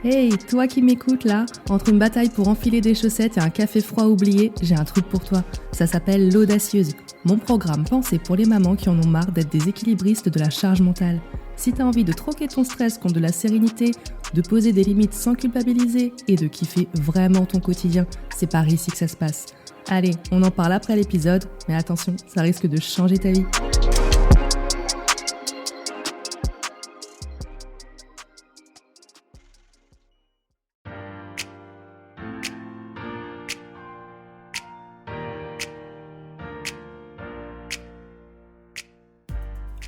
Hey, toi qui m'écoutes là, entre une bataille pour enfiler des chaussettes et un café froid oublié, j'ai un truc pour toi. Ça s'appelle l'Audacieuse, mon programme pensé pour les mamans qui en ont marre d'être des équilibristes de la charge mentale. Si t'as envie de troquer ton stress contre de la sérénité, de poser des limites sans culpabiliser et de kiffer vraiment ton quotidien, c'est par ici que ça se passe. Allez, on en parle après l'épisode, mais attention, ça risque de changer ta vie.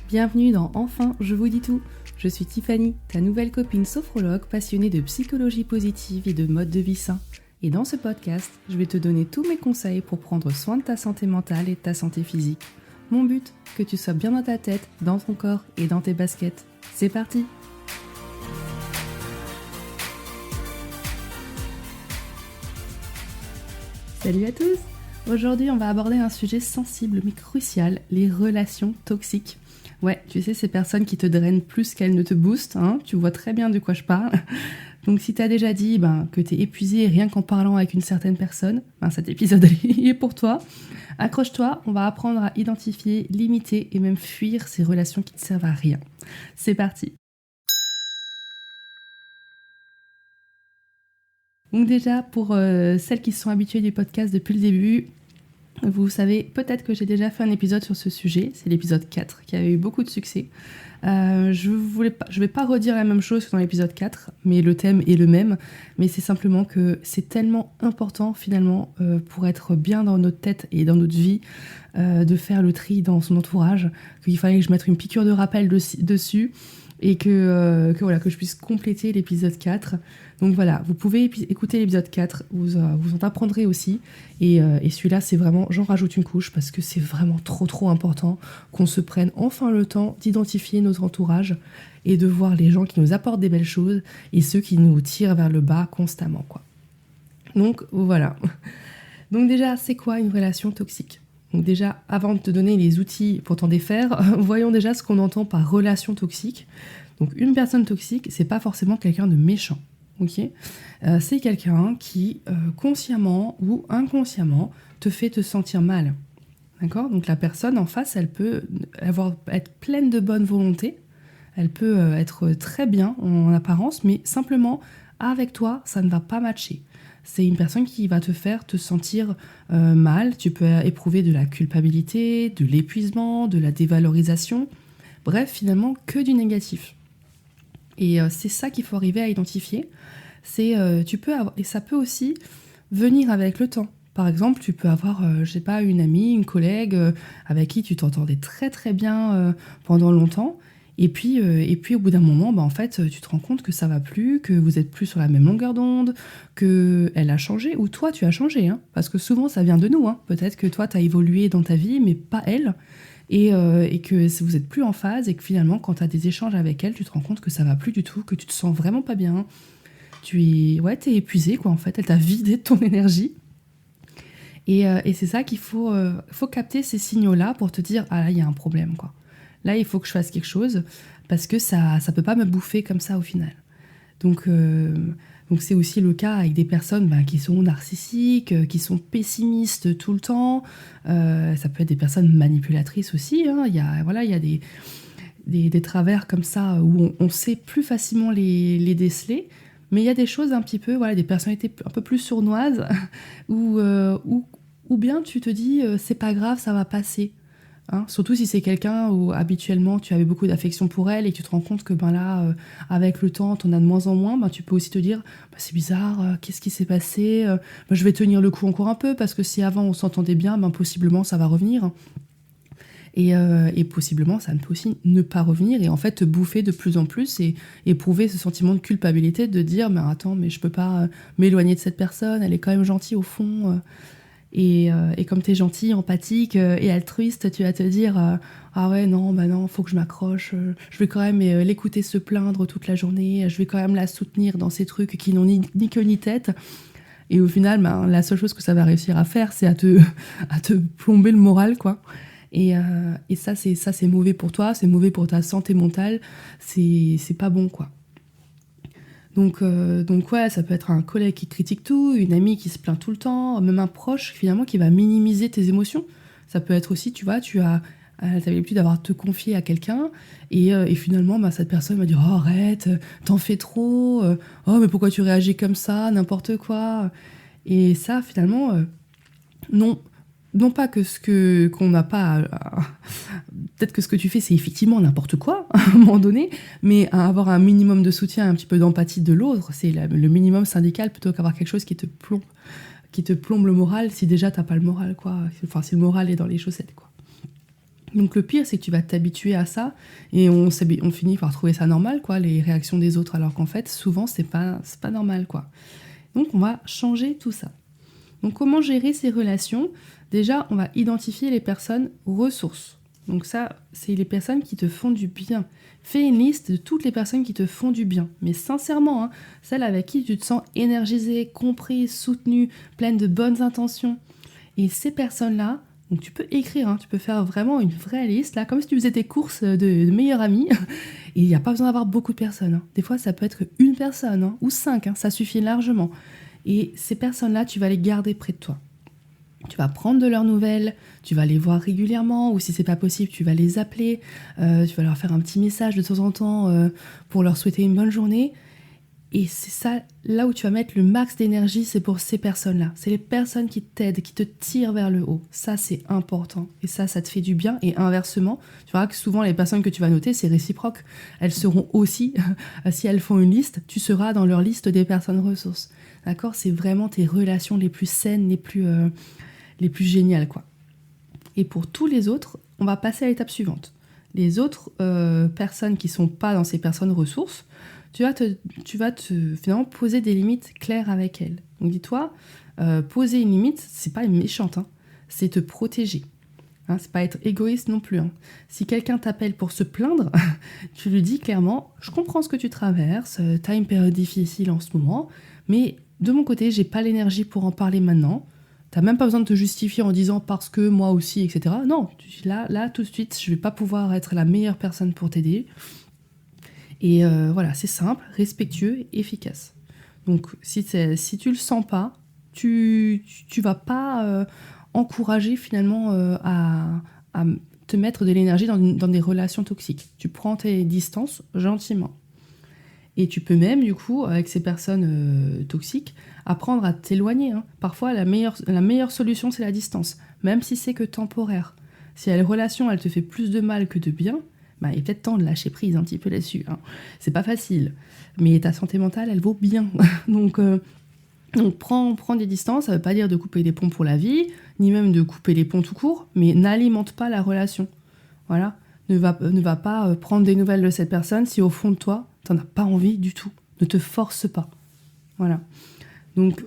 Bienvenue dans Enfin, je vous dis tout. Je suis Tiffany, ta nouvelle copine sophrologue passionnée de psychologie positive et de mode de vie sain. Et dans ce podcast, je vais te donner tous mes conseils pour prendre soin de ta santé mentale et de ta santé physique. Mon but, que tu sois bien dans ta tête, dans ton corps et dans tes baskets. C'est parti! Salut à tous! Aujourd'hui, on va aborder un sujet sensible mais crucial, les relations toxiques. Ouais, tu sais, ces personnes qui te drainent plus qu'elles ne te boostent, hein, tu vois très bien de quoi je parle. Donc si t'as déjà dit que t'es épuisé rien qu'en parlant avec une certaine personne, cet épisode est pour toi. Accroche-toi, on va apprendre à identifier, limiter et même fuir ces relations qui ne servent à rien. C'est parti. Donc déjà, pour celles qui sont habituées du podcast depuis le début, vous savez peut-être que j'ai déjà fait un épisode sur ce sujet, c'est l'épisode 4 qui a eu beaucoup de succès. Je vais pas redire la même chose que dans l'épisode 4, mais le thème est le même, mais c'est simplement que c'est tellement important finalement pour être bien dans notre tête et dans notre vie, de faire le tri dans son entourage, qu'il fallait que je mette une piqûre de rappel dessus et que je puisse compléter l'épisode 4. Donc voilà, vous pouvez écouter l'épisode 4, vous en apprendrez aussi. Et celui-là, c'est vraiment, j'en rajoute une couche parce que c'est vraiment trop important qu'on se prenne enfin le temps d'identifier notre entourage et de voir les gens qui nous apportent des belles choses et ceux qui nous tirent vers le bas constamment, quoi. Donc voilà. Donc déjà, c'est quoi une relation toxique ? Donc déjà, avant de te donner les outils pour t'en défaire, voyons déjà ce qu'on entend par relation toxique. Donc une personne toxique, c'est pas forcément quelqu'un de méchant. Okay, c'est quelqu'un qui, consciemment ou inconsciemment, te fait te sentir mal. D'accord ? Donc la personne en face, elle peut être pleine de bonne volonté, elle peut être très bien en apparence, mais simplement, avec toi, ça ne va pas matcher. C'est une personne qui va te faire te sentir mal, tu peux éprouver de la culpabilité, de l'épuisement, de la dévalorisation, bref, finalement, que du négatif. Et c'est ça qu'il faut arriver à identifier. Et ça peut aussi venir avec le temps. Par exemple, tu peux avoir, une amie, une collègue avec qui tu t'entendais très très bien pendant longtemps. Et puis au bout d'un moment, en fait, tu te rends compte que ça va plus, que vous êtes plus sur la même longueur d'onde, qu'elle a changé, ou toi tu as changé. Hein, parce que souvent ça vient de nous. Hein. Peut-être que toi tu as évolué dans ta vie, mais pas elle. Et que vous êtes plus en phase et que finalement quand tu as des échanges avec elle, tu te rends compte que ça va plus du tout, que tu te sens vraiment pas bien. T'es épuisé quoi en fait, elle t'a vidé de ton énergie. Et c'est ça qu'il faut capter ces signaux-là pour te dire ah là il y a un problème quoi. Là il faut que je fasse quelque chose parce que ça peut pas me bouffer comme ça au final. Donc c'est aussi le cas avec des personnes qui sont narcissiques, qui sont pessimistes tout le temps. Ça peut être des personnes manipulatrices aussi. Hein. Il y a des travers comme ça où on sait plus facilement les déceler. Mais il y a des choses un petit peu, des personnalités un peu plus sournoises où bien tu te dis c'est pas grave, ça va passer. Hein, surtout si c'est quelqu'un où habituellement tu avais beaucoup d'affection pour elle et que tu te rends compte que avec le temps t'en as de moins en moins, tu peux aussi te dire c'est bizarre, qu'est-ce qui s'est passé, je vais tenir le coup encore un peu parce que si avant on s'entendait bien, possiblement ça va revenir et possiblement ça peut aussi ne pas revenir et en fait te bouffer de plus en plus et éprouver ce sentiment de culpabilité de dire attends mais je peux pas m'éloigner de cette personne, elle est quand même gentille au fond. Et comme t'es gentil, empathique et altruiste, tu vas te dire ah ouais non, faut que je m'accroche, je vais quand même l'écouter se plaindre toute la journée, je vais quand même la soutenir dans ces trucs qui n'ont ni queue ni tête. Et au final, la seule chose que ça va réussir à faire, c'est à te plomber le moral, quoi. Et ça c'est mauvais pour toi, c'est mauvais pour ta santé mentale, c'est pas bon, quoi. Donc ouais, ça peut être un collègue qui critique tout, une amie qui se plaint tout le temps, même un proche finalement qui va minimiser tes émotions. Ça peut être aussi, tu vois, t'avais l'habitude d'avoir te confier à quelqu'un et finalement cette personne va dire oh, arrête, t'en fais trop, oh mais pourquoi tu réagis comme ça, n'importe quoi. Et ça finalement, non pas qu'on n'a pas peut-être que ce que tu fais c'est effectivement n'importe quoi à un moment donné, mais à avoir un minimum de soutien, un petit peu d'empathie de l'autre, c'est le minimum syndical plutôt qu'avoir quelque chose qui te plombe le moral si déjà t'as pas le moral quoi, enfin si le moral est dans les chaussettes quoi. Donc le pire c'est que tu vas t'habituer à ça et on finit par trouver ça normal quoi, les réactions des autres, alors qu'en fait souvent c'est pas normal quoi. Donc on va changer tout ça. Donc comment gérer ces relations ? Déjà, on va identifier les personnes ressources. Donc ça, c'est les personnes qui te font du bien. Fais une liste de toutes les personnes qui te font du bien. Mais sincèrement, celles avec qui tu te sens énergisé, compris, soutenu, pleine de bonnes intentions. Et ces personnes-là, donc tu peux écrire, tu peux faire vraiment une vraie liste, là, comme si tu faisais tes courses de meilleurs amis. Et il n'y a pas besoin d'avoir beaucoup de personnes. Des fois, ça peut être une personne ou 5, ça suffit largement. Et ces personnes-là, tu vas les garder près de toi. Tu vas prendre de leurs nouvelles, tu vas les voir régulièrement, ou si c'est pas possible, tu vas les appeler, tu vas leur faire un petit message de temps en temps pour leur souhaiter une bonne journée. Et c'est ça, là où tu vas mettre le max d'énergie, c'est pour ces personnes-là. C'est les personnes qui t'aident, qui te tirent vers le haut. Ça, c'est important. Et ça te fait du bien. Et inversement, tu verras que souvent, les personnes que tu vas noter, c'est réciproque. Elles seront aussi, si elles font une liste, tu seras dans leur liste des personnes ressources. D'accord ? C'est vraiment tes relations les plus saines, les plus géniales, quoi. Et pour tous les autres, on va passer à l'étape suivante. Les autres personnes qui ne sont pas dans ces personnes ressources, tu vas finalement poser des limites claires avec elles. Donc dis-toi, poser une limite, c'est pas méchante, c'est te protéger. C'est pas être égoïste non plus. Si quelqu'un t'appelle pour se plaindre, tu lui dis clairement, je comprends ce que tu traverses, t'as une période difficile en ce moment, mais de mon côté, j'ai pas l'énergie pour en parler maintenant. T'as même pas besoin de te justifier en disant parce que moi aussi, etc. Non, là tout de suite, je vais pas pouvoir être la meilleure personne pour t'aider. Et voilà, c'est simple, respectueux, efficace. Donc si tu le sens pas, tu vas pas encourager finalement à te mettre de l'énergie dans des relations toxiques. Tu prends tes distances gentiment. Et tu peux même, du coup, avec ces personnes toxiques, apprendre à t'éloigner. Parfois, la meilleure solution, c'est la distance, même si c'est que temporaire. Si la relation, elle te fait plus de mal que de bien, il est peut-être temps de lâcher prise un petit peu là-dessus. C'est pas facile, mais ta santé mentale, elle vaut bien. Donc prends des distances, ça veut pas dire de couper les ponts pour la vie, ni même de couper les ponts tout court, mais n'alimente pas la relation. Voilà. Ne va pas prendre des nouvelles de cette personne si au fond de toi, t'en as pas envie du tout. Ne te force pas. Voilà. Donc,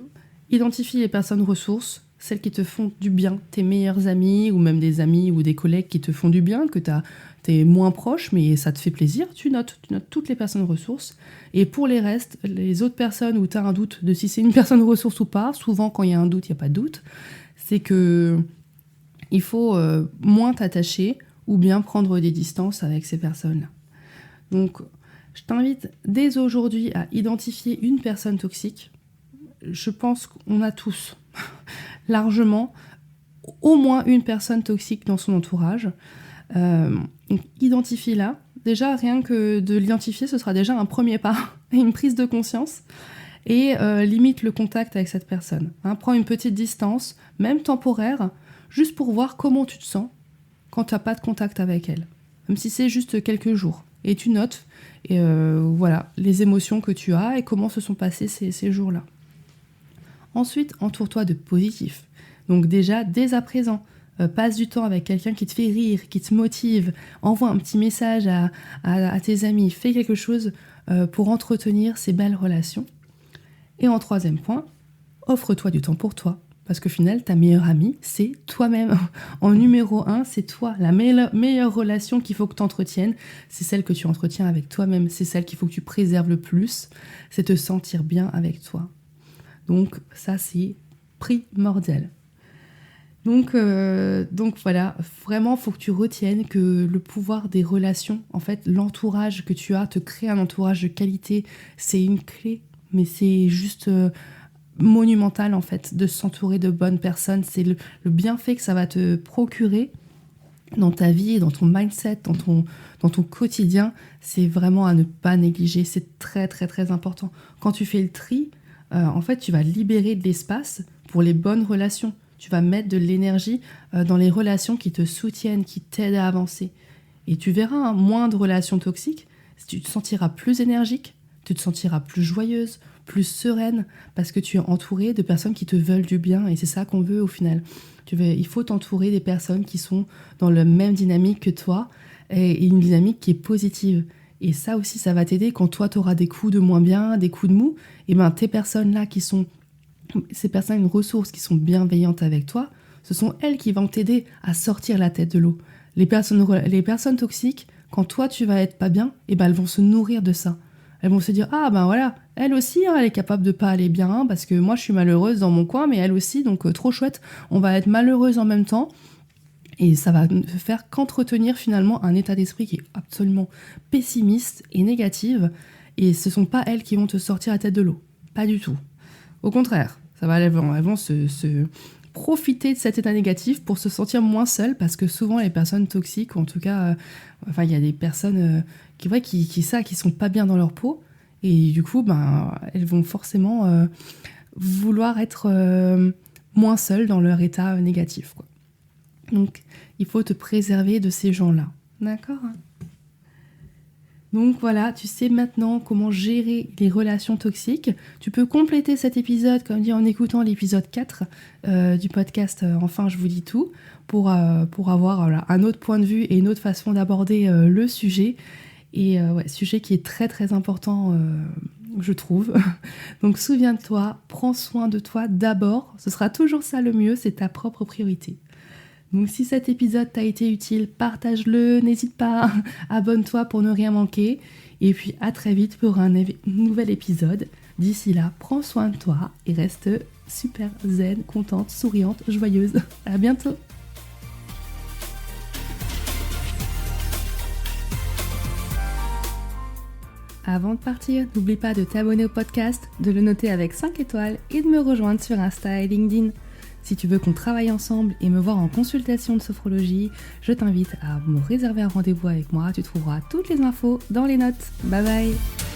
identifie les personnes ressources, celles qui te font du bien, tes meilleurs amis, ou même des amis ou des collègues qui te font du bien, que t'es moins proche, mais ça te fait plaisir. Tu notes toutes les personnes ressources. Et pour les restes, les autres personnes où tu as un doute de si c'est une personne ressource ou pas, souvent quand il y a un doute, il n'y a pas de doute, c'est que il faut moins t'attacher ou bien prendre des distances avec ces personnes-là. Donc, je t'invite dès aujourd'hui à identifier une personne toxique. Je pense qu'on a tous, largement, au moins une personne toxique dans son entourage. Identifie-la. Déjà, rien que de l'identifier, ce sera déjà un premier pas, une prise de conscience. Et limite le contact avec cette personne. Prends une petite distance, même temporaire, juste pour voir comment tu te sens quand tu n'as pas de contact avec elle. Même si c'est juste quelques jours. Et tu notes voilà, les émotions que tu as et comment se sont passés ces jours-là. Ensuite, entoure-toi de positifs. Donc déjà, dès à présent, passe du temps avec quelqu'un qui te fait rire, qui te motive, envoie un petit message à tes amis, fais quelque chose pour entretenir ces belles relations. Et en troisième point, offre-toi du temps pour toi. Parce qu'au final, ta meilleure amie, c'est toi-même. En numéro 1, c'est toi. La meilleure relation qu'il faut que tu entretiennes, c'est celle que tu entretiens avec toi-même. C'est celle qu'il faut que tu préserves le plus. C'est te sentir bien avec toi. Donc ça, c'est primordial. Donc voilà, vraiment, faut que tu retiennes que le pouvoir des relations, en fait, l'entourage que tu as, te créer un entourage de qualité, c'est une clé, mais c'est juste monumental, en fait, de s'entourer de bonnes personnes. C'est le bienfait que ça va te procurer dans ta vie, dans ton mindset, dans ton quotidien. C'est vraiment à ne pas négliger. C'est très, très, très important. Quand tu fais le tri, en fait, tu vas libérer de l'espace pour les bonnes relations. Tu vas mettre de l'énergie dans les relations qui te soutiennent, qui t'aident à avancer. Et tu verras, hein, moins de relations toxiques, tu te sentiras plus énergique, tu te sentiras plus joyeuse, plus sereine, parce que tu es entourée de personnes qui te veulent du bien, et c'est ça qu'on veut au final. Il faut t'entourer des personnes qui sont dans la même dynamique que toi, et une dynamique qui est positive. Et ça aussi, ça va t'aider quand toi, tu auras des coups de moins bien, des coups de mou, et ben tes personnes-là qui sont ces personnes, une ressource, qui sont bienveillantes avec toi, ce sont elles qui vont t'aider à sortir la tête de l'eau. Les personnes toxiques, quand toi tu vas être pas bien, et ben elles vont se nourrir de ça. Elles vont se dire, ah ben voilà, elle aussi, hein, elle est capable de pas aller bien, hein, parce que moi je suis malheureuse dans mon coin, mais elle aussi, donc trop chouette, on va être malheureuse en même temps. Et ça va ne faire qu'entretenir finalement un état d'esprit qui est absolument pessimiste et négatif. Et ce sont pas elles qui vont te sortir la tête de l'eau. Pas du tout. Au contraire, elles vont se profiter de cet état négatif pour se sentir moins seules, parce que souvent les personnes toxiques, ou en tout cas, il y a des personnes qui sont pas bien dans leur peau, et du coup, elles vont forcément vouloir être moins seules dans leur état négatif, quoi. Donc, il faut te préserver de ces gens-là, d'accord ? Donc voilà, tu sais maintenant comment gérer les relations toxiques. Tu peux compléter cet épisode, comme dit, en écoutant l'épisode 4 du podcast Enfin je vous dis tout, pour avoir un autre point de vue et une autre façon d'aborder le sujet. Et sujet qui est très très important, je trouve. Donc souviens-toi, prends soin de toi d'abord. Ce sera toujours ça le mieux, c'est ta propre priorité. Donc si cet épisode t'a été utile, partage-le, n'hésite pas, abonne-toi pour ne rien manquer. Et puis à très vite pour un nouvel épisode. D'ici là, prends soin de toi et reste super zen, contente, souriante, joyeuse. À bientôt. Avant de partir, n'oublie pas de t'abonner au podcast, de le noter avec 5 étoiles et de me rejoindre sur Insta et LinkedIn. Si tu veux qu'on travaille ensemble et me voir en consultation de sophrologie, je t'invite à me réserver un rendez-vous avec moi. Tu trouveras toutes les infos dans les notes. Bye bye!